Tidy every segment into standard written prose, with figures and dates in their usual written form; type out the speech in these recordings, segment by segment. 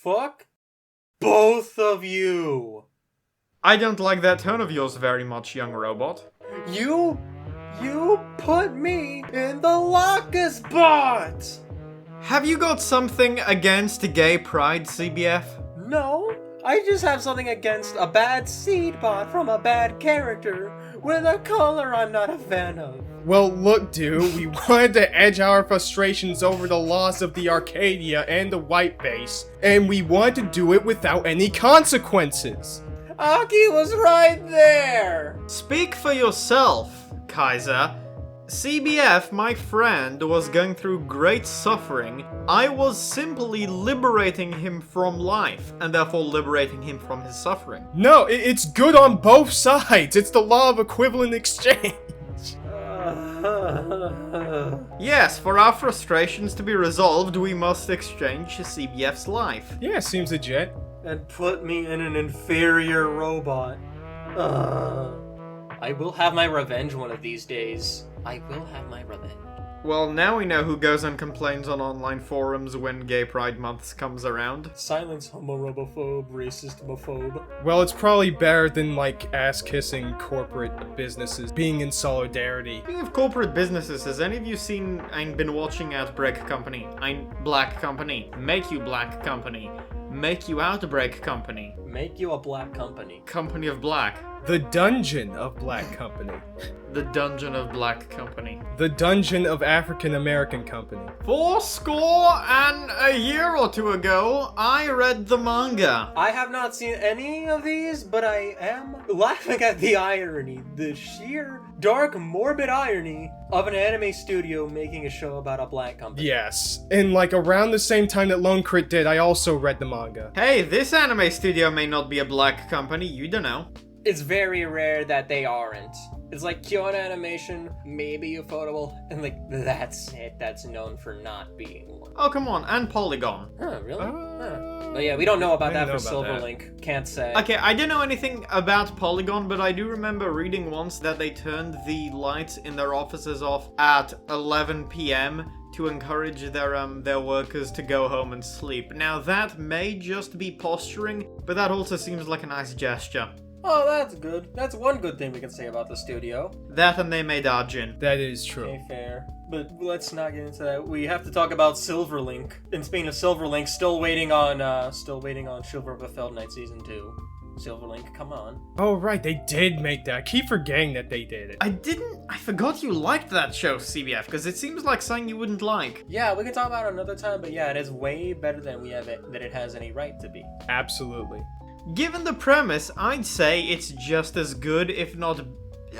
fuck both of you. I don't like that tone of yours very much, young robot. You put me in the locker spot! Have you got something against gay pride, CBF? No, I just have something against a bad seed bot from a bad character with a color I'm not a fan of. Well, look, dude, we wanted to edge our frustrations over the loss of the Arcadia and the white base, and we wanted to do it without any consequences. Aki was right there! Speak for yourself, Kaiser. CBF, my friend, was going through great suffering. I was simply liberating him from life, and therefore liberating him from his suffering. No, it's good on both sides. It's the law of equivalent exchange. Yes, for our frustrations to be resolved, we must exchange CBF's life. Yeah, seems legit. And put me in an inferior robot. I will have my revenge one of these days. I will have my revenge. Well, now we know who goes and complains on online forums when Gay Pride Month comes around. Silence homo-robophobe, racist-mophobe. Well, it's probably better than, like, ass-kissing corporate businesses being in solidarity. Speaking of corporate businesses, has any of you seen and been watching Outbreak Company? Black Company. Make you Black Company. Make you Outbreak Company. Make you a black company. Company of Black. The Dungeon of Black Company. The Dungeon of Black Company. The Dungeon of African American Company. 40 years or two ago, I read the manga. I have not seen any of these, but I am laughing at the irony, the sheer, dark, morbid irony of an anime studio making a show about a black company. Yes, and like around the same time that Lonecrit did, I also read the manga. Hey, this anime studio may not be a black company, you don't know. It's very rare that they aren't. It's like Kyoto Animation, maybe Ufotable, and like, that's it. That's known for not being one. Oh, come on, and Polygon. Huh, really? But yeah, we don't know about that for Silverlink. Can't say. Okay, I don't know anything about Polygon, but I do remember reading once that they turned the lights in their offices off at 11 p.m. to encourage their workers to go home and sleep. Now, that may just be posturing, but that also seems like a nice gesture. Oh, that's good. That's one good thing we can say about the studio. That and they made Arjun. That is true. Okay, fair. But let's not get into that. We have to talk about Silverlink. And speaking of Silverlink, still waiting on Silver of a Feld Night Season 2. Silverlink, come on. Oh, right, they did make that. I keep forgetting that they did it. I forgot you liked that show, CBF, because it seems like something you wouldn't like. Yeah, we can talk about it another time, but yeah, it is way better than it has any right to be. Absolutely. Given the premise, I'd say it's just as good, if not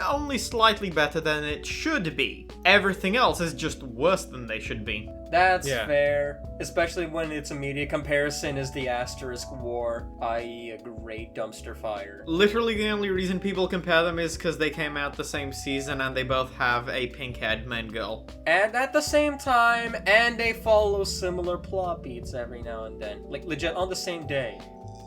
only slightly better than it should be. Everything else is just worse than they should be. That's fair. Especially when its immediate comparison is the Asterisk War, i.e. a great dumpster fire. Literally the only reason people compare them is because they came out the same season and they both have a pink-haired main girl. And at the same time, and they follow similar plot beats every now and then. Like, legit, on the same day.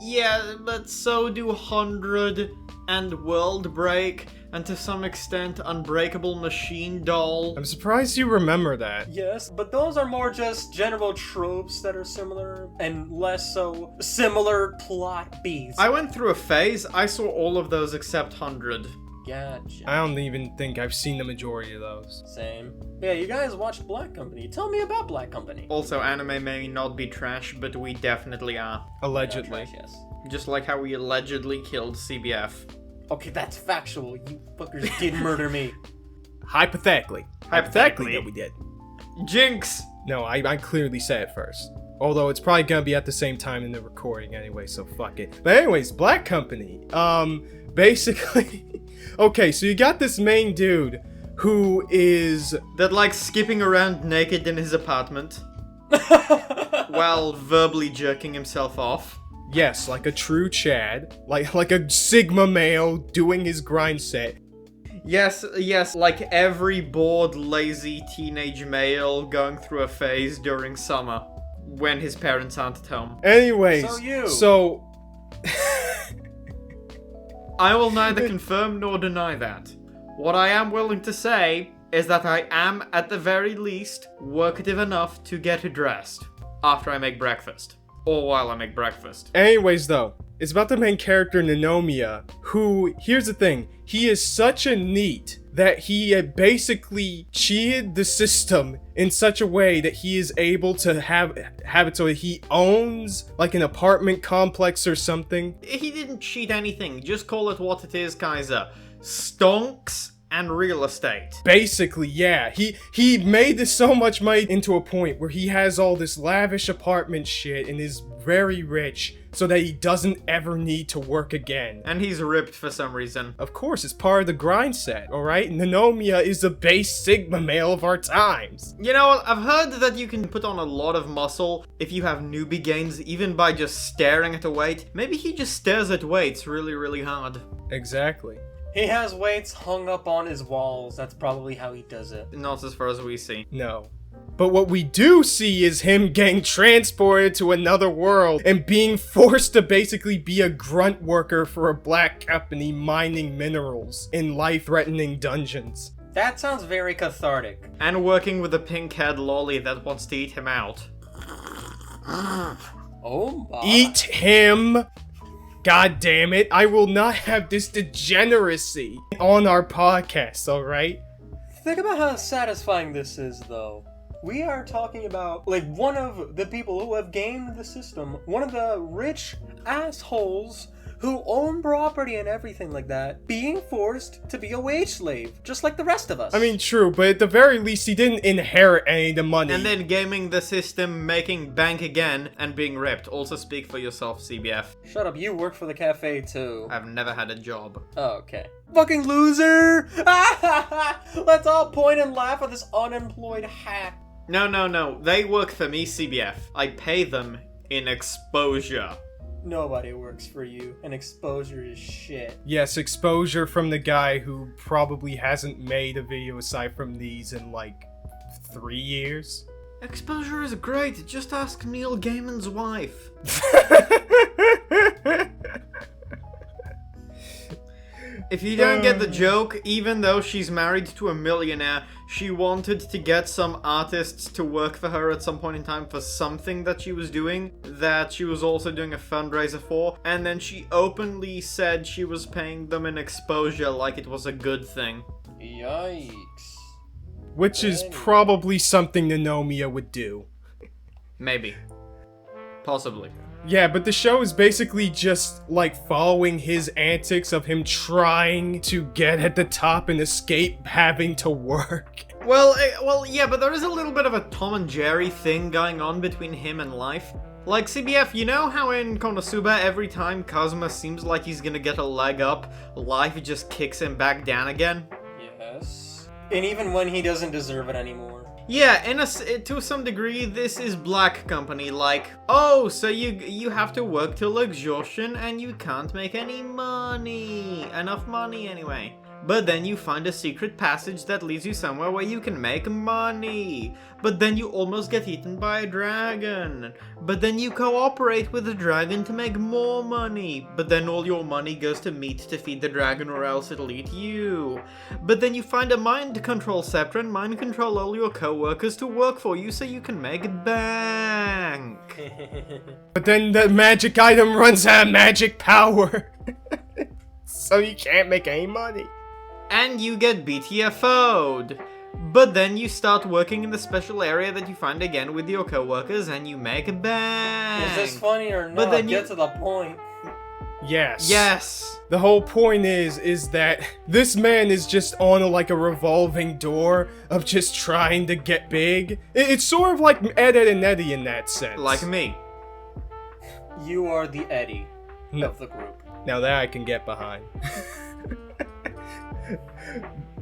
Yeah, but so do 100 and World Break, and to some extent Unbreakable Machine Doll. I'm surprised you remember that. Yes, but those are more just general tropes that are similar, and less so similar plot beats. I went through a phase, I saw all of those except 100. Gotcha. I don't even think I've seen the majority of those. Same. Yeah, you guys watched Black Company. Tell me about Black Company. Also, anime may not be trash, but we definitely are. Allegedly. Trash, yes. Just like how we allegedly killed CBF. Okay, that's factual. You fuckers did murder me. Hypothetically. Hypothetically. that we did. Jinx! No, I clearly said it first. Although it's probably gonna be at the same time in the recording anyway, so fuck it. But anyways, Black Company. Basically... Okay, so you got this main dude who is... that likes skipping around naked in his apartment. While verbally jerking himself off. Yes, like a true Chad. Like a Sigma male doing his grind set. Yes, like every bored, lazy teenage male going through a phase during summer. When his parents aren't at home. Anyways, so... I will neither confirm nor deny that. What I am willing to say is that I am, at the very least, workative enough to get dressed after I make breakfast. Or while I make breakfast. Anyways, though, it's about the main character, Nanomiya, who, here's the thing, he is such a NEET that he had basically cheated the system in such a way that he is able to have it so that he owns, like, an apartment complex or something. He didn't cheat anything, just call it what it is, Kaiser. Stonks and real estate. Basically, yeah. He made this so much money into a point where he has all this lavish apartment shit and is very rich so that he doesn't ever need to work again. And he's ripped for some reason. Of course, it's part of the grind set, alright? Nanomiya is the base Sigma male of our times. You know what, I've heard that you can put on a lot of muscle if you have newbie gains even by just staring at a weight. Maybe he just stares at weights really, really hard. Exactly. He has weights hung up on his walls. That's probably how he does it. Not as far as we see. No. But what we do see is him getting transported to another world and being forced to basically be a grunt worker for a black company mining minerals in life-threatening dungeons. That sounds very cathartic. And working with a pink-haired lolly that wants to eat him out. Oh my. Eat him! God damn it, I will not have this degeneracy on our podcast, alright? Think about how satisfying this is, though. We are talking about, like, one of the people who have gamed the system, one of the rich assholes who own property and everything like that, being forced to be a wage slave, just like the rest of us. I mean, true, but at the very least, he didn't inherit any of the money. And then gaming the system, making bank again, and being ripped. Also speak for yourself, CBF. Shut up, you work for the cafe too. I've never had a job. Oh, okay. Fucking loser! Let's all point and laugh at this unemployed hack. No. They work for me, CBF. I pay them in exposure. Nobody works for you, and exposure is shit. Yes, exposure from the guy who probably hasn't made a video aside from these in, like, 3 years. Exposure is great, just ask Neil Gaiman's wife. If you don't get the joke, even though she's married to a millionaire, she wanted to get some artists to work for her at some point in time for something that she was doing, that she was also doing a fundraiser for, and then she openly said she was paying them in exposure like it was a good thing. Yikes. Which is probably something Nanomiya would do. Maybe. Possibly. Yeah, but the show is basically just, like, following his antics of him trying to get at the top and escape having to work. Well, yeah, but there is a little bit of a Tom and Jerry thing going on between him and life. Like, CBF, you know how in Konosuba, every time Kazuma seems like he's gonna get a leg up, life just kicks him back down again? Yes. And even when he doesn't deserve it anymore. Yeah, to some degree, this is Black Company, like, oh, so you have to work till exhaustion and you can't make any money. Enough money, anyway. But then you find a secret passage that leads you somewhere where you can make money. But then you almost get eaten by a dragon. But then you cooperate with the dragon to make more money. But then all your money goes to meat to feed the dragon or else it'll eat you. But then you find a mind control scepter and mind control all your co-workers to work for you so you can make bank. But then the magic item runs out of magic power. So you can't make any money. And you get BTFO'd. But then you start working in the special area that you find again with your co-workers and you make a bank. Is this funny or not? But then Get to the point. Yes. Yes. The whole point is that this man is just on like a revolving door of just trying to get big. It's sort of like Ed, and Eddie in that sense. Like me. You are the Eddie of the group. Now that I can get behind.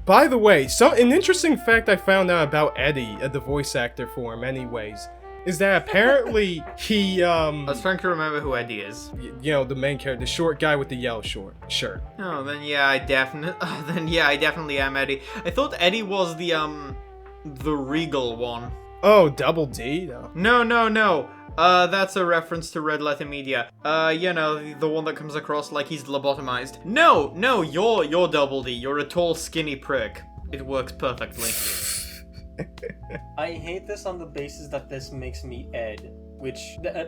By the way, an interesting fact I found out about Eddie, the voice actor for him anyways, is that apparently he, I was trying to remember who Eddie is. you know, the main character, the short guy with the yellow shirt. Oh, then yeah, I definitely am Eddie. I thought Eddie was the regal one. Oh, Double D, though. No. That's a reference to Red Letter Media. You know, the one that comes across like he's lobotomized. No, you're Double D. You're a tall, skinny prick. It works perfectly. I hate this on the basis that this makes me Ed, which...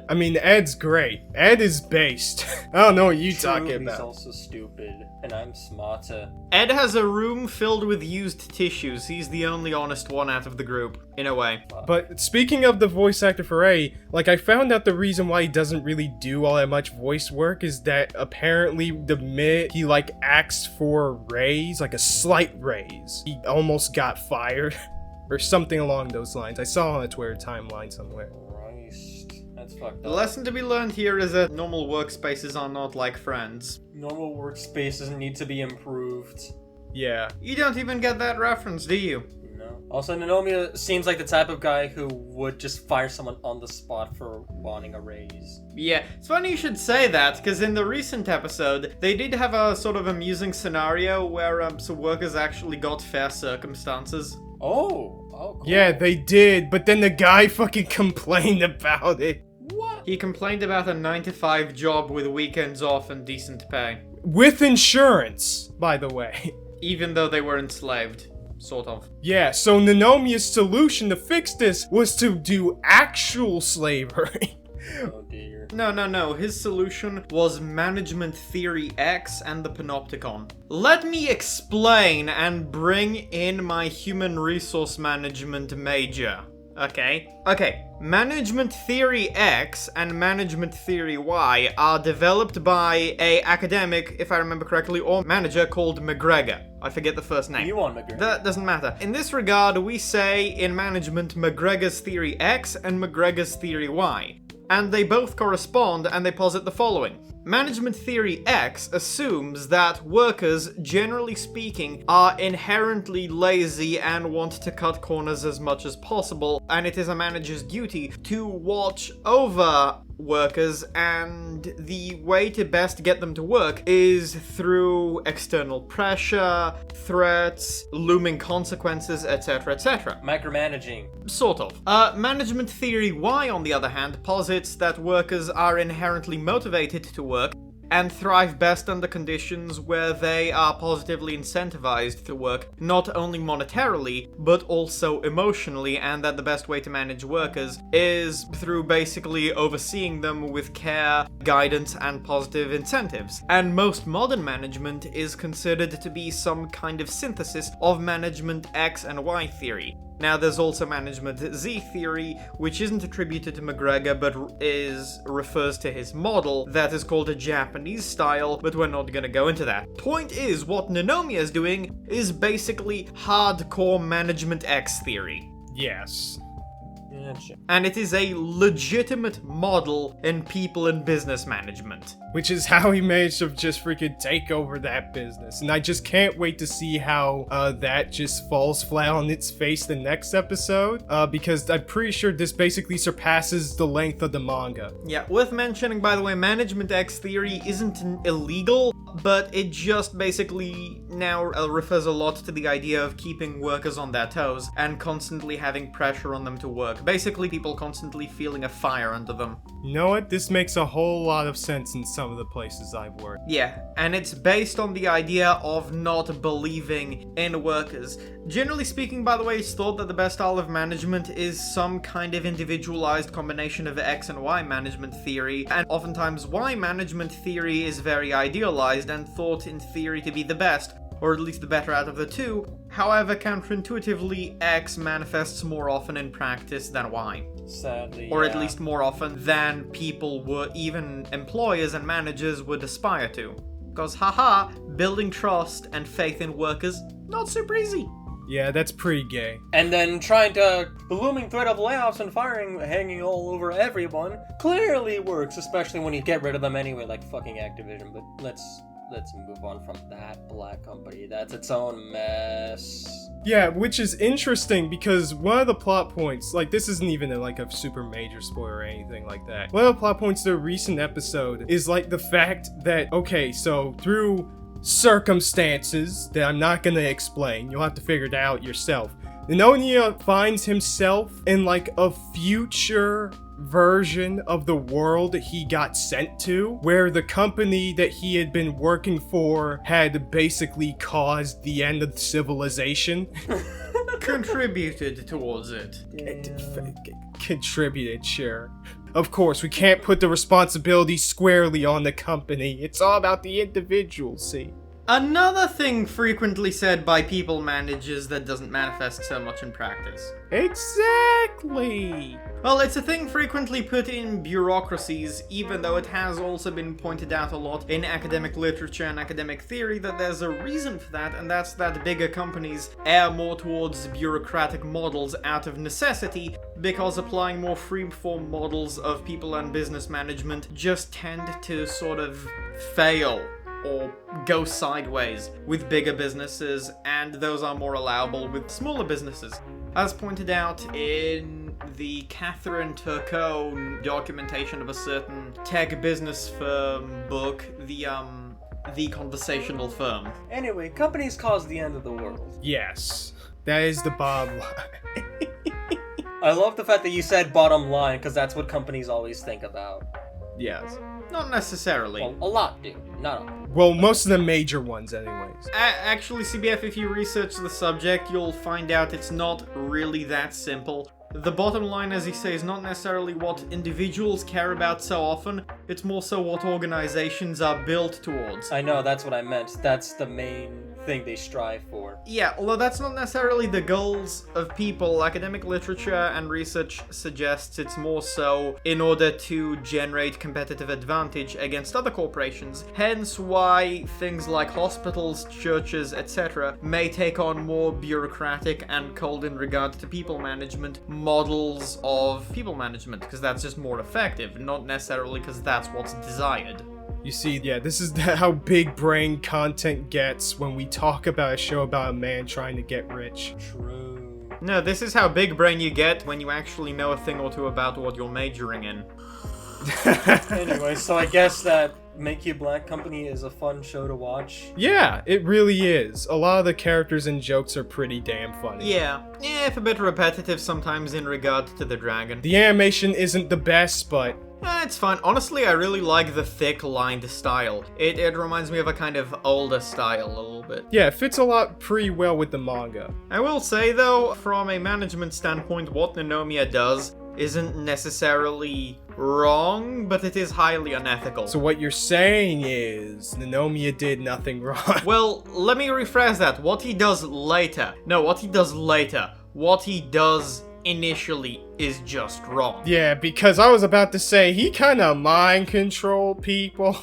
I mean, Ed's great. Ed is based. I don't know what you're True, talking he's about. also stupid, and I'm smarter. Ed has a room filled with used tissues. He's the only honest one out of the group, in a way. But speaking of the voice actor for A, like, I found out the reason why he doesn't really do all that much voice work is that apparently the minute he, like, asked for a raise, like a slight raise, he almost got fired. Or something along those lines. I saw on a Twitter timeline somewhere. Christ. That's fucked The up. lesson to be learned here is that normal workspaces are not like friends. Normal workspaces need to be improved. Yeah. You don't even get that reference, do you? No. Also, Nanomiya seems like the type of guy who would just fire someone on the spot for wanting a raise. Yeah, it's funny you should say that, because in the recent episode, they did have a sort of amusing scenario where some workers actually got fair circumstances. Oh, cool. Yeah, they did, but then the guy fucking complained about it. What? He complained about a 9-to-5 job with weekends off and decent pay. With insurance, by the way. Even though they were enslaved. Sort of. Yeah, so Nanomiya's solution to fix this was to do actual slavery. Oh dear. No. His solution was Management Theory X and the Panopticon. Let me explain and bring in my human resource management major. Okay. Management Theory X and Management Theory Y are developed by a academic, if I remember correctly, or manager called McGregor. I forget the first name. You want McGregor? That doesn't matter. In this regard, we say in management McGregor's Theory X and McGregor's Theory Y. And they both correspond, and they posit the following. Management Theory X assumes that workers, generally speaking, are inherently lazy and want to cut corners as much as possible, and it is a manager's duty to watch over workers, and the way to best get them to work is through external pressure, threats, looming consequences, etc., etc. Micromanaging. Sort of. Management Theory Y, on the other hand, posits that workers are inherently motivated to work and thrive best under conditions where they are positively incentivized to work, not only monetarily, but also emotionally, and that the best way to manage workers is through basically overseeing them with care, guidance, and positive incentives. And most modern management is considered to be some kind of synthesis of Management X and Y theory. Now, there's also Management Z theory, which isn't attributed to McGregor, but refers to his model that is called a Japanese style, but we're not gonna go into that. Point is, what Nanomiya is doing is basically hardcore Management X theory. Yes. Gotcha. And it is a legitimate model in people and business management. Which is how he managed to just freaking take over that business. And I just can't wait to see how that just falls flat on its face the next episode. Because I'm pretty sure this basically surpasses the length of the manga. Yeah, worth mentioning, by the way, Management X theory isn't illegal, but it just basically now refers a lot to the idea of keeping workers on their toes and constantly having pressure on them to work. Basically, people constantly feeling a fire under them. You know what? This makes a whole lot of sense in some of the places I've worked. Yeah, and it's based on the idea of not believing in workers. Generally speaking, by the way, it's thought that the best style of management is some kind of individualized combination of X and Y management theory, and oftentimes Y management theory is very idealized and thought in theory to be the best, or at least the better out of the two. However, counterintuitively, X manifests more often in practice than Y. Sadly, Or yeah. at least more often than people would, even employers and managers would aspire to. Because haha, building trust and faith in workers, not super easy. Yeah, that's pretty gay. And then the looming threat of layoffs and firing hanging all over everyone clearly works, especially when you get rid of them anyway, like fucking Activision. But let's move on from that black company. That's its own mess. Yeah, which is interesting because one of the plot points, like this isn't even a super major spoiler or anything like that. One of the plot points of the recent episode is like the fact that, okay, so through circumstances that I'm not gonna explain, you'll have to figure it out yourself. Nanomiya finds himself in like a future version of the world he got sent to, where the company that he had been working for had basically caused the end of civilization. contributed towards it. Contributed, sure. Of course, we can't put the responsibility squarely on the company. It's all about the individual, see? Another thing frequently said by people managers that doesn't manifest so much in practice. Exactly! Well, it's a thing frequently put in bureaucracies, even though it has also been pointed out a lot in academic literature and academic theory that there's a reason for that, and that's that bigger companies err more towards bureaucratic models out of necessity, because applying more free-form models of people and business management just tend to sort of fail or go sideways with bigger businesses, and those are more allowable with smaller businesses. As pointed out in the Catherine Turcot documentation of a certain tech business firm book, the Conversational Firm. Anyway, companies cause the end of the world. Yes. That is the bottom line. I love the fact that you said bottom line, because that's what companies always think about. Yes. Not necessarily. Well, a lot do, not all. Well, most of the major ones anyways. Actually, CBF, if you research the subject, you'll find out it's not really that simple. The bottom line, as you say, is not necessarily what individuals care about so often, it's more so what organizations are built towards. I know, that's what I meant. That's the main thing they strive for. Yeah, although that's not necessarily the goals of people. Academic literature and research suggests it's more so in order to generate competitive advantage against other corporations. Hence why things like hospitals, churches, etc. may take on more bureaucratic and cold in regard to people management models of people management, because that's just more effective, not necessarily because that's what's desired. You see, yeah, this is how big brain content gets when we talk about a show about a man trying to get rich. True. No, this is how big brain you get when you actually know a thing or two about what you're majoring in. Anyway, so I guess that Make You Black Company is a fun show to watch. Yeah, it really is. A lot of the characters and jokes are pretty damn funny. Yeah, if a bit repetitive sometimes in regard to the dragon. The animation isn't the best, but It's fine. Honestly, I really like the thick lined style. It reminds me of a kind of older style a little bit. yeah, it fits a lot pretty well with the manga. I will say though, from a management standpoint, what Ninomiya does isn't necessarily wrong, but it is highly unethical. So what you're saying is, Ninomiya did nothing wrong. Well, let me rephrase that. What he does later. What he does initially is just wrong. Yeah, because I was about to say, he kinda mind control people.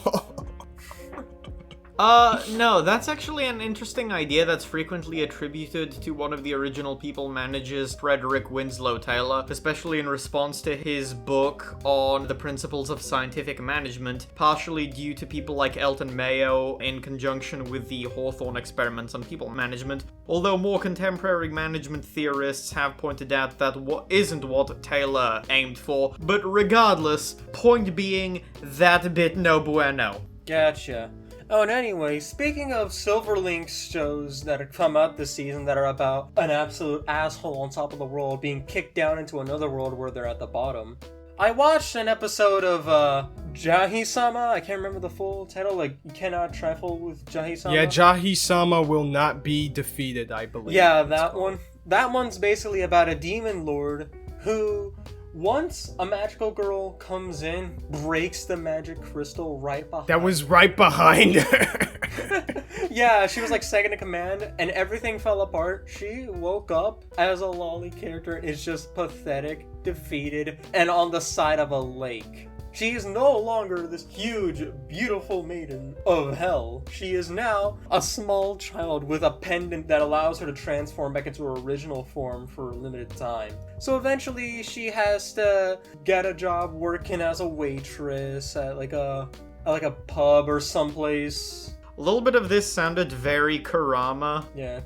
No, that's actually an interesting idea that's frequently attributed to one of the original people managers, Frederick Winslow Taylor, especially in response to his book on the principles of scientific management, partially due to people like Elton Mayo in conjunction with the Hawthorne experiments on people management, although more contemporary management theorists have pointed out that isn't what Taylor aimed for, but regardless, point being, that bit no bueno. Gotcha. Oh, and anyway, speaking of Silver Links shows that have come out this season that are about an absolute asshole on top of the world being kicked down into another world where they're at the bottom, I watched an episode of Jahy-sama. I can't remember the full title, like, you cannot trifle with Jahy-sama. Yeah, Jahy-sama will not be defeated, I believe. Yeah, that one. That one's basically about a demon lord who, once a magical girl comes in, breaks the magic crystal right behind. That was right behind her. Yeah, she was like second in command, and everything fell apart. She woke up as a lolly character, is just pathetic, defeated, and on the side of a lake. She is no longer this huge, beautiful maiden of hell. She is now a small child with a pendant that allows her to transform back into her original form for a limited time. So eventually she has to get a job working as a waitress at like a pub or someplace. A little bit of this sounded very Kurama. Yeah.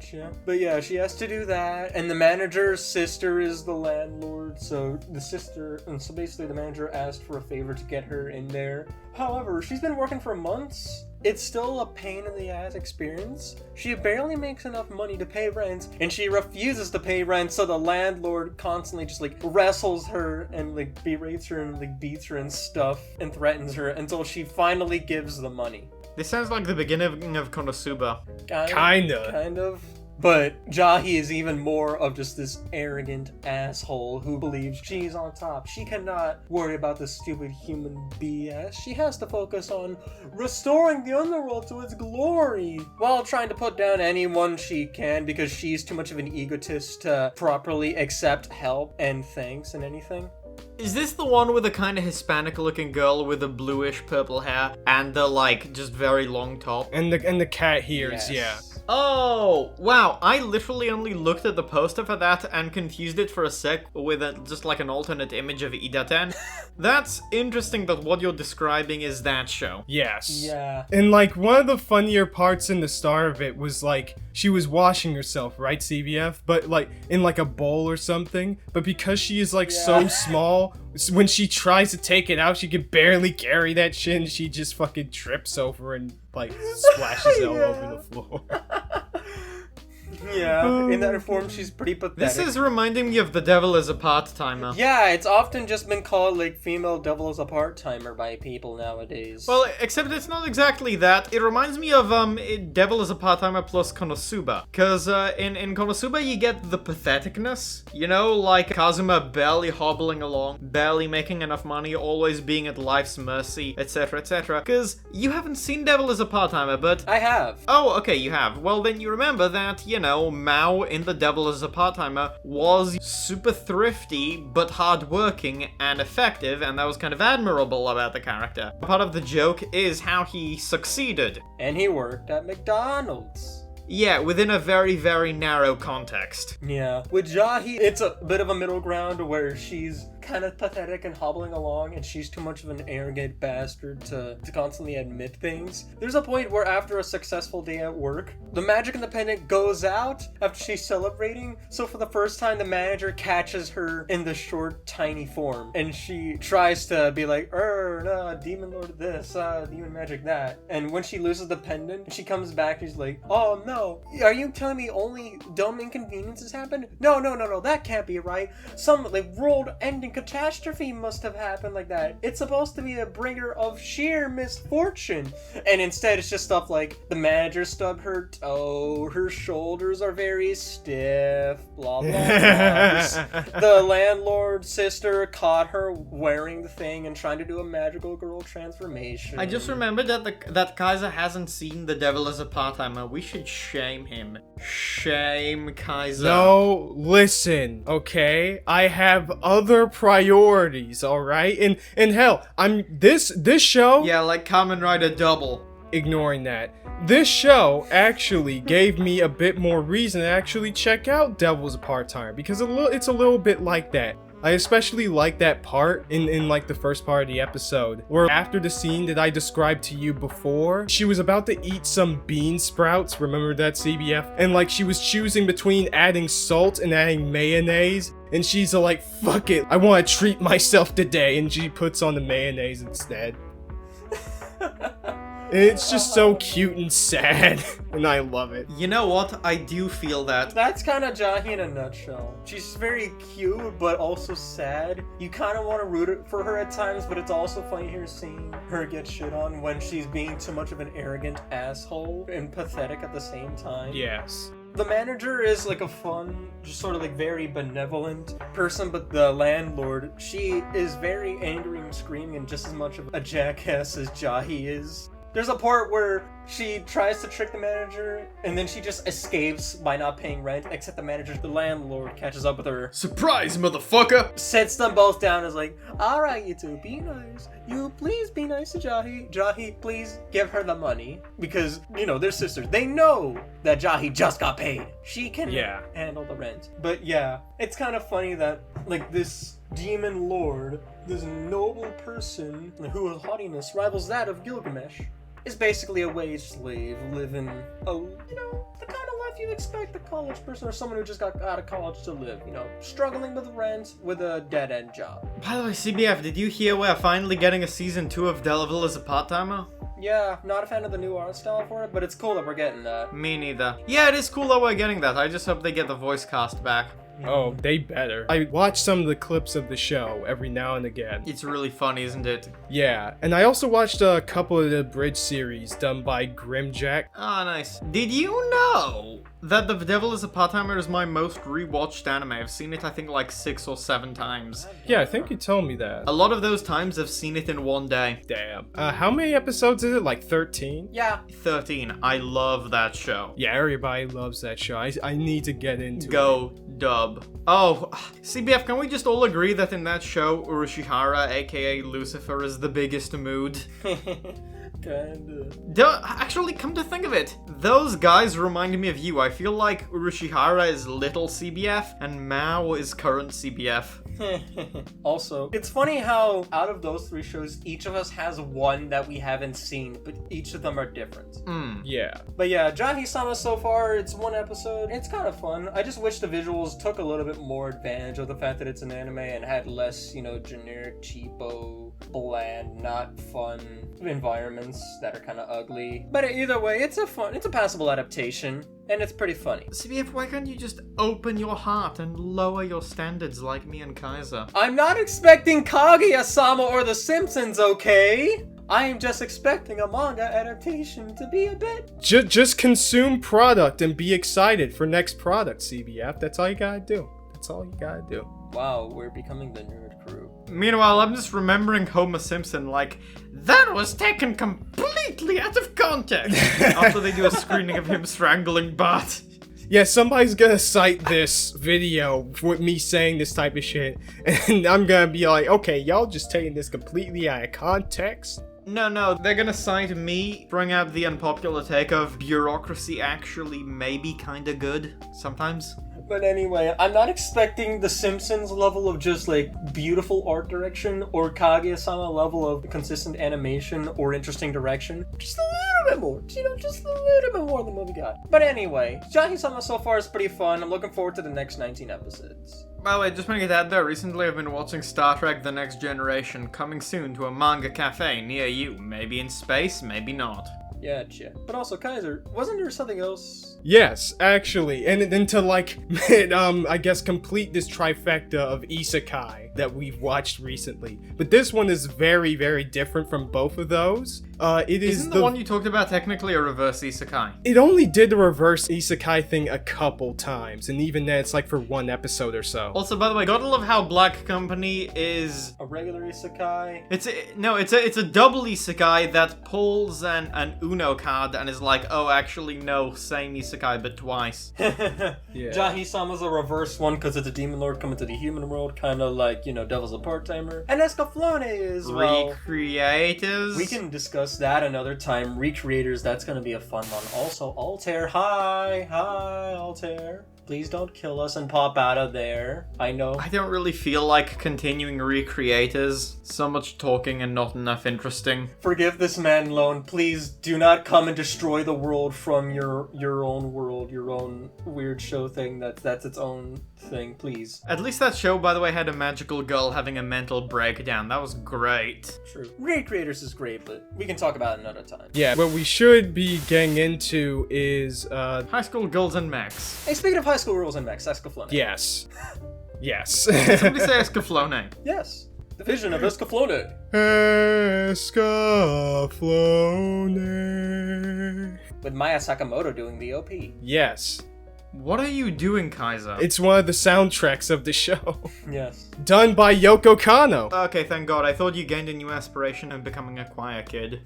But yeah, she has to do that, and the manager's sister is the landlord, so basically the manager asked for a favor to get her in there. However, she's been working for months. It's still a pain in the ass experience. She barely makes enough money to pay rent, and she refuses to pay rent, so the landlord constantly just like wrestles her and like berates her and like beats her and stuff and threatens her until she finally gives the money. This sounds like the beginning of Konosuba. Kinda. Kind of. But Jahy is even more of just this arrogant asshole who believes she's on top. She cannot worry about this stupid human BS. She has to focus on restoring the underworld to its glory while trying to put down anyone she can because she's too much of an egotist to properly accept help and thanks and anything. Is this the one with the kind of Hispanic-looking girl with the bluish purple hair and the, like, just very long top? And the cat ears, Yes. yeah. Oh, wow. I literally only looked at the poster for that and confused it for a sec with just like an alternate image of Idaten. That's interesting that what you're describing is that show. Yes. Yeah. And like one of the funnier parts in the start of it was like she was washing herself, right, CBF? But like in like a bowl or something. But because she is like so small, when she tries to take it out, she can barely carry that shit and she just fucking trips over and like splashes it all over the floor. Yeah, in that form, she's pretty pathetic. This is reminding me of The Devil is a Part-Timer. Yeah, it's often just been called, like, female devil as a part-timer by people nowadays. Well, except it's not exactly that. It reminds me of Devil is a Part-Timer plus Konosuba. Because in Konosuba you get the patheticness. You know, like Kazuma barely hobbling along, barely making enough money, always being at life's mercy, etc, etc. Because you haven't seen Devil is a Part-Timer, but... I have. Oh, okay, you have. Well, then you remember that, you know, Mao in The Devil is a Part-Timer was super thrifty, but hardworking and effective, and that was kind of admirable about the character. Part of the joke is how he succeeded. And he worked at McDonald's. Yeah, within a very, very narrow context. Yeah. With Jahy, it's a bit of a middle ground where she's kind of pathetic and hobbling along, and she's too much of an arrogant bastard to constantly admit things. There's a point where after a successful day at work, the magic in the pendant goes out after she's celebrating, so for the first time the manager catches her in the short, tiny form, and she tries to be like, demon lord this, demon magic that, and when she loses the pendant, she comes back and she's like, oh no, are you telling me only dumb inconveniences happen? No, that can't be right. Some, like, world-ending catastrophe must have happened like that. It's supposed to be a bringer of sheer misfortune. And instead it's just stuff like, the manager stubbed her toe, her shoulders are very stiff, blah, blah, blah. The landlord's sister caught her wearing the thing and trying to do a magical girl transformation. I just remembered that Kaiser hasn't seen The Devil as a Part-Timer. We should shame him. Shame Kaiser. No, listen, okay? I have other priorities, alright? And hell, this show... Yeah, like Kamen Rider Double. Ignoring that. This show actually gave me a bit more reason to actually check out Devil's a Part-Timer, because it's a little bit like that. I especially like that part in like the first part of the episode where after the scene that I described to you before, she was about to eat some bean sprouts, remember that, CBF? And like she was choosing between adding salt and adding mayonnaise, and she's like, fuck it, I want to treat myself today, and she puts on the mayonnaise instead. And it's just so cute and sad, and I love it. You know what? I do feel that. That's kind of Jahy in a nutshell. She's very cute, but also sad. You kind of want to root for her at times, but it's also funny here seeing her get shit on when she's being too much of an arrogant asshole and pathetic at the same time. Yes. The manager is like a fun, just sort of like very benevolent person, but the landlord, she is very angry and screaming and just as much of a jackass as Jahy is. There's a part where she tries to trick the manager, and then she just escapes by not paying rent, except the landlord, catches up with her. Surprise, motherfucker! Sets them both down and is like, alright, you two, be nice. You please be nice to Jahy. Jahy, please give her the money. Because, you know, they're sisters. They know that Jahy just got paid. She can handle the rent. But yeah, it's kind of funny that, like, this demon lord, this noble person whose haughtiness rivals that of Gilgamesh, is basically a wage slave living a, you know, the kind of life you expect a college person or someone who just got out of college to live, you know, struggling with rent with a dead-end job. By the way, CBF, did you hear we're finally getting a season 2 of Devil is a Part-Timer? Yeah, not a fan of the new art style for it, but it's cool that we're getting that. Me neither. Yeah, it is cool that we're getting that. I just hope they get the voice cast back. Oh, they better. I watch some of the clips of the show every now and again. It's really funny, isn't it? Yeah, and I also watched a couple of the bridge series done by Grimjack. Ah, nice. Did you know that The Devil is a Part-Timer is my most rewatched anime. I've seen it, I think, like 6 or 7 times. Yeah, I think you told me that. A lot of those times I've seen it in one day. Damn. How many episodes is it? Like 13? Yeah. 13. I love that show. Yeah, everybody loves that show. I need to get into it. Go dub. Oh, CBF, can we just all agree that in that show, Urashihara, aka Lucifer, is the biggest mood? Kinda. Actually, come to think of it, those guys remind me of you. I feel like Urashihara is little CBF, and Mao is current CBF. Also, it's funny how out of those 3 shows, each of us has one that we haven't seen, but each of them are different. Yeah. But yeah, Jahy-sama so far, it's 1 episode. It's kind of fun. I just wish the visuals took a little bit more advantage of the fact that it's an anime and had less, generic, cheapo, bland, not fun environments that are kind of ugly. But either way, it's a passable adaptation. And it's pretty funny. CBF, why can't you just open your heart and lower your standards like me and Kaiser? I'm not expecting Kaguya-sama or The Simpsons, okay? I am just expecting a manga adaptation to be a bit... Just consume product and be excited for next product, CBF. That's all you gotta do. That's all you gotta do. Wow, we're becoming the nerd crew. Meanwhile, I'm just remembering Homer Simpson like, that was taken completely out of context after they do a screening of him strangling Bart. Yeah, somebody's gonna cite this video with me saying this type of shit, and I'm gonna be like, okay, y'all just taking this completely out of context? No, they're gonna cite me bring out the unpopular take of bureaucracy actually may be kinda good sometimes. But anyway, I'm not expecting The Simpsons level of just, beautiful art direction or Kaguya-sama level of consistent animation or interesting direction. Just a little bit more. Just a little bit more than what we got. But anyway, Jahy-sama so far is pretty fun. I'm looking forward to the next 19 episodes. By the way, just want to get that there, recently I've been watching Star Trek The Next Generation, coming soon to a manga cafe near you. Maybe in space, maybe not. Yeah. But also, Kaiser, wasn't there something else? Yes, actually. And then to I guess complete this trifecta of Isekai that we've watched recently. But this one is very, very different from both of those. Isn't the one you talked about technically a reverse isekai? It only did the reverse isekai thing a couple times, and even then it's like for 1 episode or so. Also, by the way, gotta love how Black Company is a regular isekai. It's a double isekai that pulls an Uno card and is like, oh, actually no, same isekai but twice. Yeah. Jahy-sama's a reverse one because it's a demon lord coming to the human world, kind of like Devil's a part-timer. And Escaflowne is Recreators. We can discuss that another time. Recreators, that's gonna be a fun one. Also, Altair, hi Altair. Please don't kill us and pop out of there. I know. I don't really feel like continuing Recreators. So much talking and not enough interesting. Forgive this man, Lone. Please do not come and destroy the world from your own world, your own weird show thing that's its own thing, please. At least that show, by the way, had a magical girl having a mental breakdown. That was great. True. Recreators is great, but we can talk about it another time. Yeah, what we should be getting into is, High School Girls and Mechs. Hey, speaking of High School Rules and Mechs, Escaflowne. Yes. Yes. Somebody say Escaflowne. Yes. The vision of Escaflowne. Escaflowne. With Maya Sakamoto doing the OP. Yes. What are you doing, Kaiser? It's one of the soundtracks of the show. Yes. Done by Yoko Kanno. Okay, thank God. I thought you gained a new aspiration of becoming a choir kid.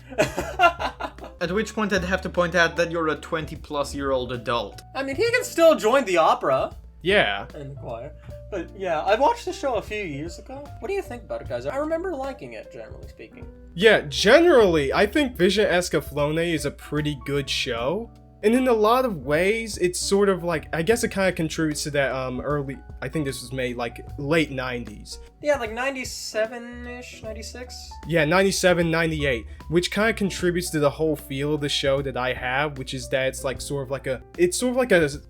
At which point I'd have to point out that you're a 20-plus-year-old adult. I mean, he can still join the opera. Yeah. And the choir. But yeah, I watched the show a few years ago. What do you think about it, guys? I remember liking it, generally speaking. Yeah, generally, I think Vision Escaflowne is a pretty good show. And in a lot of ways, it's sort of like, I guess it kind of contributes to that early, I think this was made like late 90s. Yeah, like 97-ish, 96? Yeah, 97, 98, which kind of contributes to the whole feel of the show that I have, which is that it's like sort of like a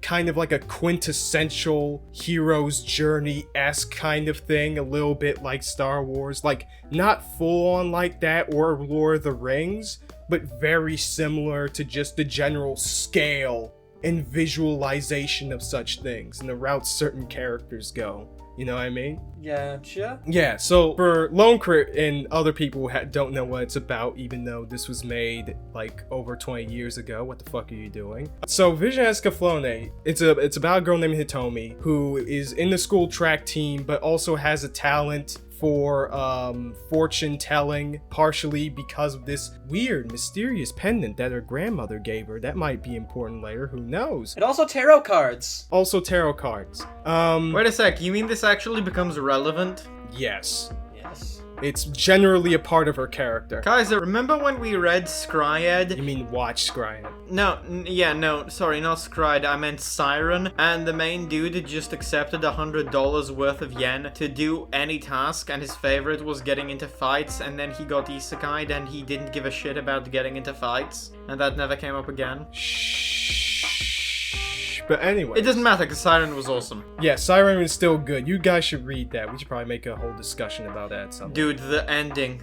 kind of like a quintessential hero's journey-esque kind of thing, a little bit like Star Wars, like not full on like that or Lord of the Rings, but very similar to just the general scale and visualization of such things and the route certain characters go. You know what I mean? Gotcha. Yeah, so for Lonecrit and other people who don't know what it's about, even though this was made like over 20 years ago, what the fuck are you doing? So Vision Escaflowne, it's about a girl named Hitomi who is in the school track team, but also has a talent for fortune telling, partially because of this weird, mysterious pendant that her grandmother gave her. That might be important later, who knows? And also tarot cards. Also tarot cards. Wait a sec, you mean this actually becomes relevant? Yes. Yes. It's generally a part of her character. Kaiser, remember when we read Scryed? You mean watch Scryed? No, sorry, not Scryed, I meant Siren, and the main dude had just accepted $100 worth of yen to do any task, and his favorite was getting into fights, and then he got isekai'd and he didn't give a shit about getting into fights, and that never came up again. Shh. But anyway. It doesn't matter, because Siren was awesome. Yeah, Siren is still good. You guys should read that. We should probably make a whole discussion about that at some point. Dude, the ending,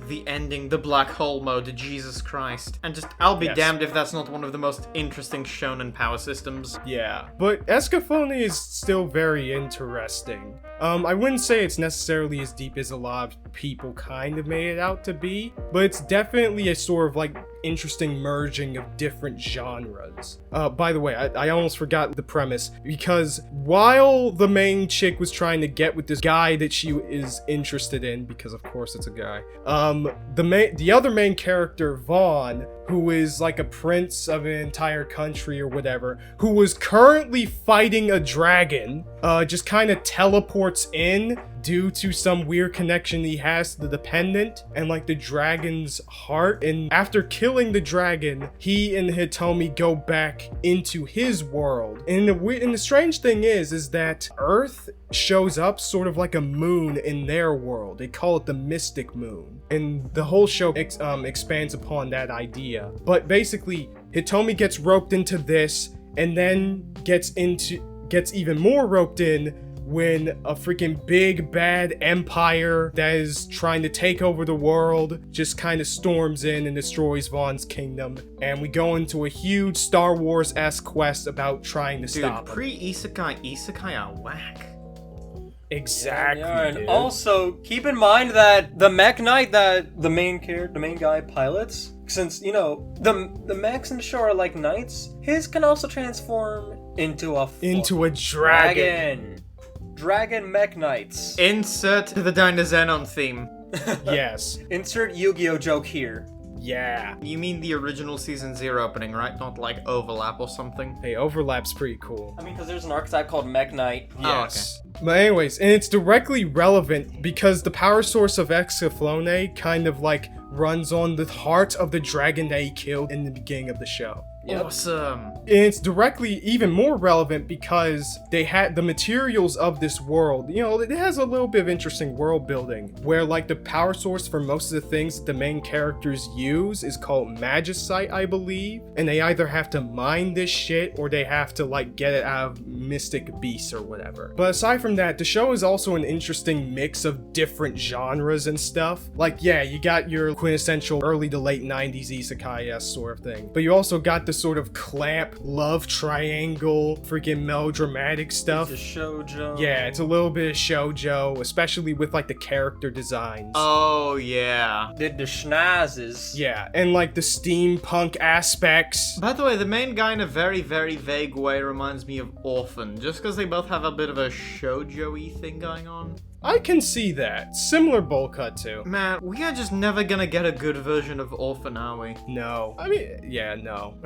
the black hole mode, Jesus Christ. And just, I'll be damned if that's not one of the most interesting shonen power systems. Yeah, but Escaflowne is still very interesting. I wouldn't say it's necessarily as deep as a lot of people kind of made it out to be, but it's definitely a sort of like interesting merging of different genres. By the way, I almost forgot the premise, because while the main chick was trying to get with this guy that she is interested in, because of course it's a guy, the other main character, Vaughn, who is like a prince of an entire country or whatever, who was currently fighting a dragon, just kind of teleports in due to some weird connection he has to the pendant and like the dragon's heart. And after killing the dragon, he and Hitomi go back into his world. And the strange thing is that Earth shows up sort of like a moon in their world. They call it the Mystic Moon. And the whole show expands upon that idea. But basically, Hitomi gets roped into this and then gets even more roped in when a freaking big bad empire that is trying to take over the world just kind of storms in and destroys Vaughn's kingdom. And we go into a huge Star Wars-esque quest about trying to stop them. Isekai are whack. Exactly. Yeah, and also keep in mind that the mech knight that the main guy pilots, since you know the mechs in the show are like knights, his can also transform into a dragon. Dragon mech knights. Insert the Dynazenon theme. Yes. Insert Yu-Gi-Oh joke here. Yeah. You mean the original Season 0 opening, right? Not like Overlap or something? Hey, Overlap's pretty cool. I mean, because there's an archetype called Mech Knight. Yes. Oh, okay. But anyways, and it's directly relevant because the power source of Escaflowne kind of like runs on the heart of the dragon that he killed in the beginning of the show. Yep. Awesome. And it's directly even more relevant because they had the materials of this world. You know, it has a little bit of interesting world building where like the power source for most of the things that the main characters use is called magicite, I believe. And they either have to mine this shit or they have to like get it out of mystic beasts or whatever. But aside from that, the show is also an interesting mix of different genres and stuff. Like, yeah, you got your quintessential early to late 90s isekai sort of thing. But you also got the sort of clamp love triangle freaking melodramatic stuff. It's a shoujo. Yeah, it's a little bit of shoujo, especially with like the character designs. Oh yeah. The schnazzes. Yeah, and like the steampunk aspects. By the way, the main guy in a very, very vague way reminds me of Orphen, just because they both have a bit of a shoujo-y thing going on. I can see that. Similar bowl cut too. Man, we are just never gonna get a good version of Orphen, are we? No. I mean, yeah, no.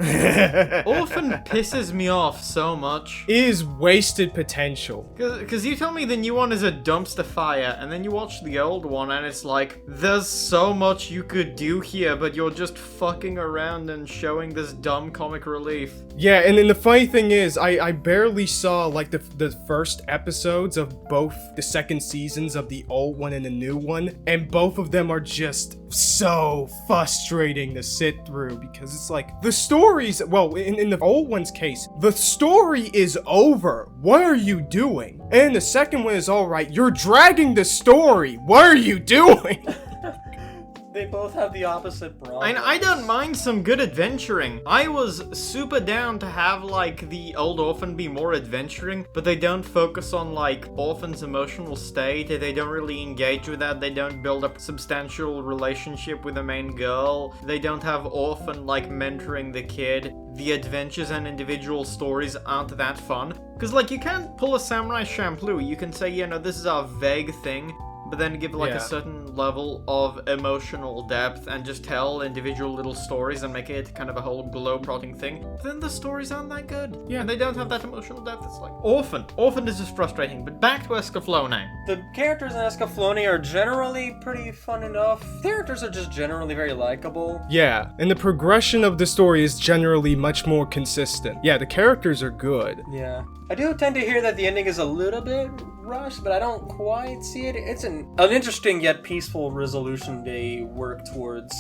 Orphen pisses me off so much. Is wasted potential. Cause you tell me the new one is a dumpster fire, and then you watch the old one and it's like, there's so much you could do here, but you're just fucking around and showing this dumb comic relief. Yeah, and then the funny thing is, I barely saw like the first episodes of both the second seasons of the old one and the new one, and both of them are just so frustrating to sit through because it's like the stories, well, in the old one's case, the story is over. What are you doing? And the second one is all right. You're dragging the story. What are you doing? They both have the opposite problems. I don't mind some good adventuring. I was super down to have, like, the old Orphen be more adventuring, but they don't focus on, like, Orphen's emotional state. They don't really engage with that. They don't build up a substantial relationship with the main girl. They don't have Orphen, like, mentoring the kid. The adventures and individual stories aren't that fun. Because, like, you can't pull a Samurai Champloo. You can say, you know, this is our vague thing, but then give, like, a certain level of emotional depth and just tell individual little stories and make it kind of a whole globe-trotting thing. But then the stories aren't that good. Yeah, and they don't have that emotional depth. It's like Orphen. Orphen is just frustrating. But back to Escaflowne. The characters in Escaflowne are generally pretty fun enough. Characters are just generally very likable. Yeah, and the progression of the story is generally much more consistent. Yeah, the characters are good. Yeah. I do tend to hear that the ending is a little bit rushed, but I don't quite see it. It's an interesting yet peaceful resolution they work towards.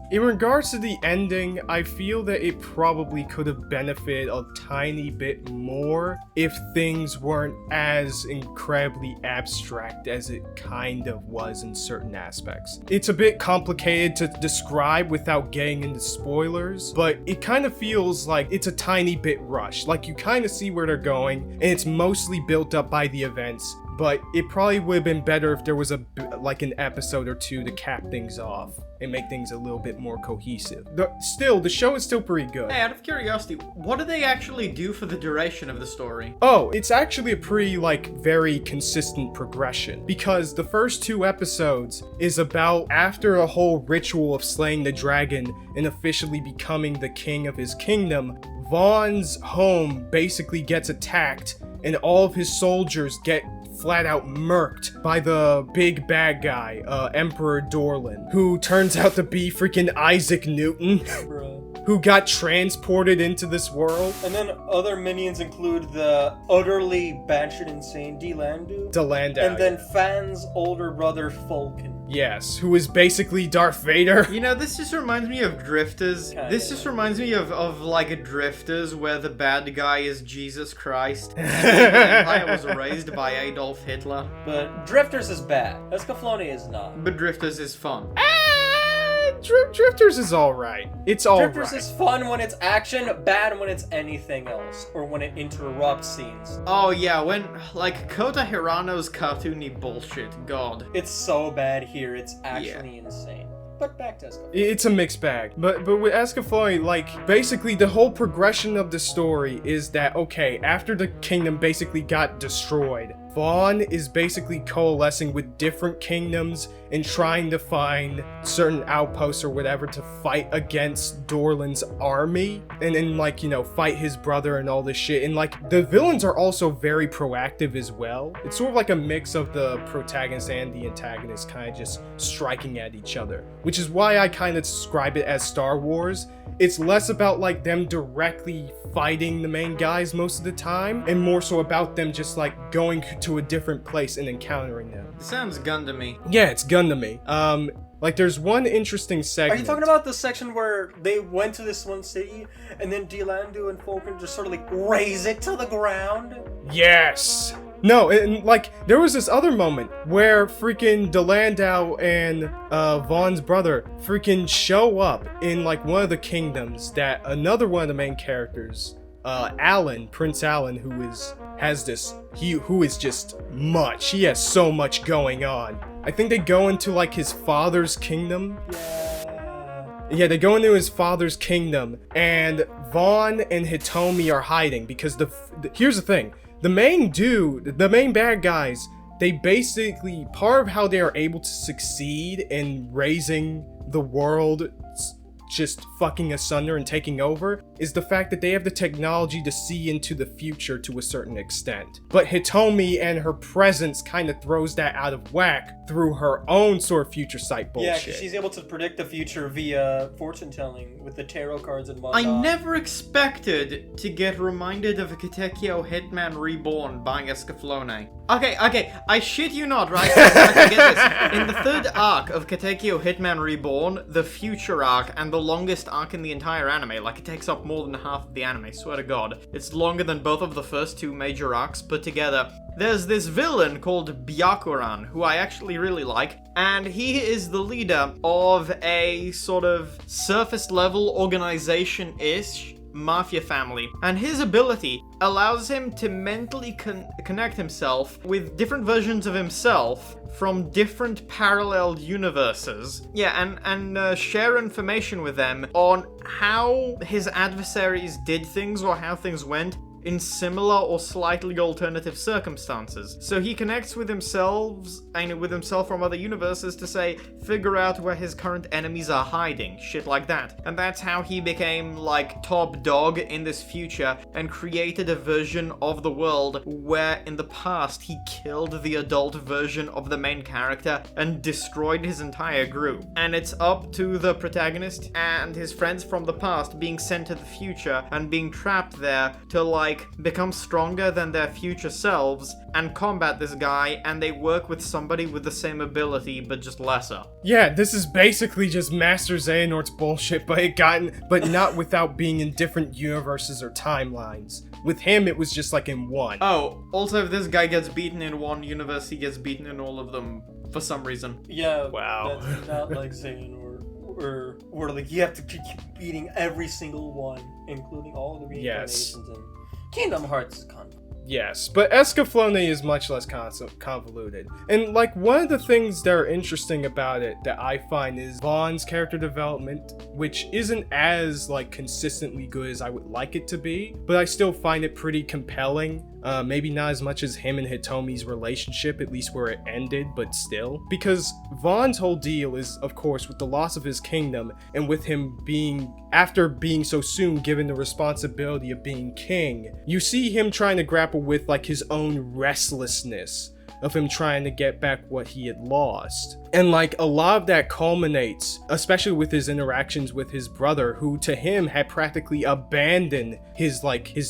In regards to the ending, I feel that it probably could have benefited a tiny bit more if things weren't as incredibly abstract as it kind of was in certain aspects. It's a bit complicated to describe without getting into spoilers, but it kind of feels like it's a tiny bit rushed. Like, you kind of see where they're going, and it's mostly built up by the events. But it probably would have been better if there was an episode or two to cap things off and make things a little bit more cohesive. The show is still pretty good. Hey, out of curiosity, what do they actually do for the duration of the story? Oh, it's actually a pretty, very consistent progression. Because the first 2 episodes is about after a whole ritual of slaying the dragon and officially becoming the king of his kingdom, Vaughn's home basically gets attacked and all of his soldiers get flat out murked by the big bad guy, Emperor Dorlin, who turns out to be freaking Isaac Newton, who got transported into this world. And then other minions include the utterly batshit insane Delandu. And then Fan's older brother, Falcon. Yes, who is basically Darth Vader. You know, this just reminds me of Drifters. This just reminds me of like Drifters, where the bad guy is Jesus Christ. And the Empire was raised by Adolf Hitler. But Drifters is bad. Escaflowne is not. But Drifters is fun. Drifters is alright. It's alright. Drifters is fun when it's action, bad when it's anything else, or when it interrupts scenes. Oh yeah, when, like, Kota Hirano's cartoony bullshit, god. It's so bad here, it's actually insane. But back to Escaflowne. It's a mixed bag. But with Escaflowne, basically the whole progression of the story is that, okay, after the kingdom basically got destroyed, Vaughn is basically coalescing with different kingdoms and trying to find certain outposts or whatever to fight against Dorlin's army and then, fight his brother and all this shit. And, the villains are also very proactive as well. It's sort of like a mix of the protagonist and the antagonist kind of just striking at each other, which is why I kind of describe it as Star Wars. It's less about, them directly fighting the main guys most of the time, and more so about them just, going to a different place and encountering them. Sounds Gundam-y. Yeah, it's Gundam-y. There's one interesting segment. Are you talking about the section where they went to this one city, and then Delandu and Falcon just sort of, raise it to the ground? Yes! No, and there was this other moment where freaking Delandau and Vaughn's brother freaking show up in one of the kingdoms that another one of the main characters, Prince Alan, who is just much. He has so much going on. I think they go into his father's kingdom. Yeah, they go into his father's kingdom, and Vaughn and Hitomi are hiding because here's the thing. The main bad guys, they basically, part of how they are able to succeed in raising the world just fucking asunder and taking over is the fact that they have the technology to see into the future to a certain extent. But Hitomi and her presence kind of throws that out of whack through her own sort of future sight bullshit. Yeah, she's able to predict the future via fortune telling with the tarot cards and whatnot. I never expected to get reminded of Katekyo Hitman Reborn by Escaflowne. Okay, I shit you not, right? Okay, get this. In the third arc of Katekyo Hitman Reborn, the future arc, and the the longest arc in the entire anime. Like, it takes up more than half of the anime, swear to god. It's longer than both of the first two major arcs put together. There's this villain called Byakuran, who I actually really like, and he is the leader of a sort of surface-level organization-ish mafia family, and his ability allows him to mentally connect himself with different versions of himself from different parallel universes. Yeah, and share information with them on how his adversaries did things or how things went in similar or slightly alternative circumstances. So he connects with himself from other universes to say, figure out where his current enemies are hiding, shit like that. And that's how he became like top dog in this future and created a version of the world where in the past he killed the adult version of the main character and destroyed his entire group. And it's up to the protagonist and his friends from the past being sent to the future and being trapped there to like become stronger than their future selves and combat this guy, and they work with somebody with the same ability but just lesser. Yeah, this is basically just Master Xehanort's bullshit, but not without being in different universes or timelines. With him, it was just like in one. Oh, also if this guy gets beaten in one universe, he gets beaten in all of them for some reason. Yeah, wow. That's not like Xehanort. Or like you have to keep beating every single one, including all the reincarnations and Kingdom Hearts is Yes, but Escaflowne is much less convoluted. And like one of the things that are interesting about it that I find is Vaughn's character development, which isn't as like consistently good as I would like it to be, but I still find it pretty compelling. Maybe not as much as him and Hitomi's relationship, at least where it ended, but still. Because Vaughn's whole deal is, of course, with the loss of his kingdom, and with him after being so soon given the responsibility of being king, you see him trying to grapple with, like, his own restlessness of him trying to get back what he had lost. And like a lot of that culminates, especially with his interactions with his brother, who to him had practically abandoned his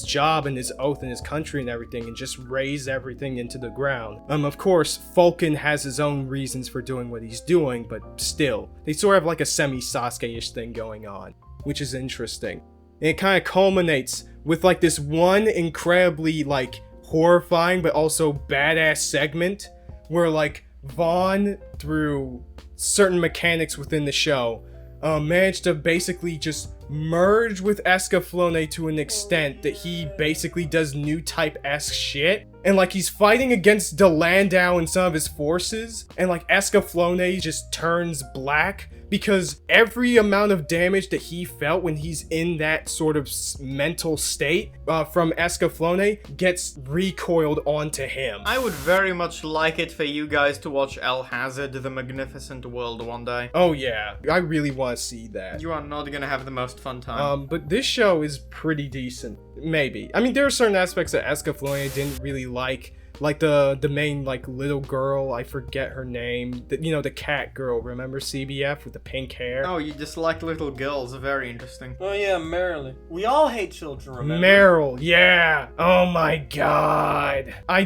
job and his oath and his country and everything and just razed everything into the ground. Of course, Falcon has his own reasons for doing what he's doing, but still, they sort of have like a semi-Sasuke-ish thing going on, which is interesting. And it kind of culminates with like this one incredibly like horrifying but also badass segment where like Vaughn, through certain mechanics within the show, managed to basically just merge with Escaflowne to an extent that he basically does Newtype-esque shit. And like he's fighting against Delandau and some of his forces, and like Escaflowne just turns black because every amount of damage that he felt when he's in that sort of mental state from Escaflowne gets recoiled onto him. I would very much like it for you guys to watch El Hazard, The Magnificent World one day. Oh yeah, I really want to see that. You are not gonna have the most fun time. But this show is pretty decent. Maybe. I mean, there are certain aspects that Escaflowne didn't really like the main like little girl, I forget her name, the cat girl, remember CBF with the pink hair? Oh, you just like little girls, very interesting. Oh yeah, Marilyn. We all hate children, remember? Meryl, yeah. Oh my god. I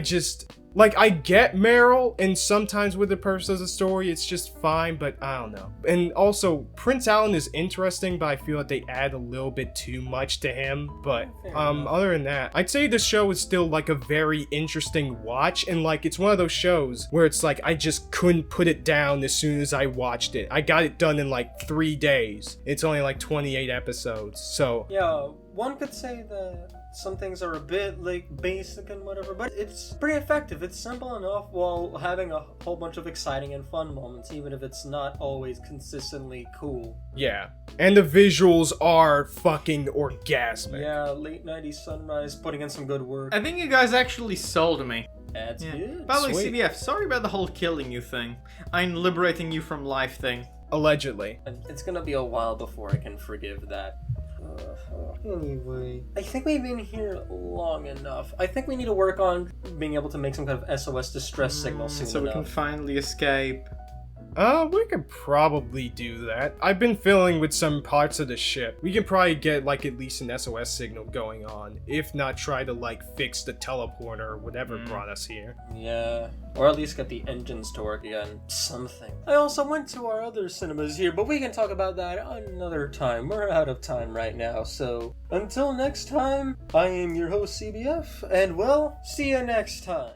get Meryl, and sometimes with the purpose of the story, it's just fine, but I don't know. And also, Prince Alan is interesting, but I feel like they add a little bit too much to him. But, other than that, I'd say the show is still, like, a very interesting watch, and, like, it's one of those shows where it's like, I just couldn't put it down as soon as I watched it. I got it done in, like, 3 days. It's only, like, 28 episodes, so... Yeah, one could say that some things are a bit like basic and whatever, but it's pretty effective. It's simple enough while having a whole bunch of exciting and fun moments, even if it's not always consistently cool. Yeah, and the visuals are fucking orgasmic. Yeah, late 90s sunrise, putting in some good work. I think you guys actually sold me. That's good. By the way, Sweet. CBF, sorry about the whole killing you thing. I'm liberating you from life thing. Allegedly. It's gonna be a while before I can forgive that. Anyway, I think we've been here long enough. I think we need to work on being able to make some kind of SOS distress signal soon so we enough. can finally escape. We could probably do that. I've been fiddling with some parts of the ship. We can probably get, like, at least an SOS signal going on. If not, try to, like, fix the teleporter or whatever brought us here. Yeah, or at least get the engines to work again. Something. I also went to our other cinemas here, but we can talk about that another time. We're out of time right now, so until next time, I am your host CBF, and well, see you next time.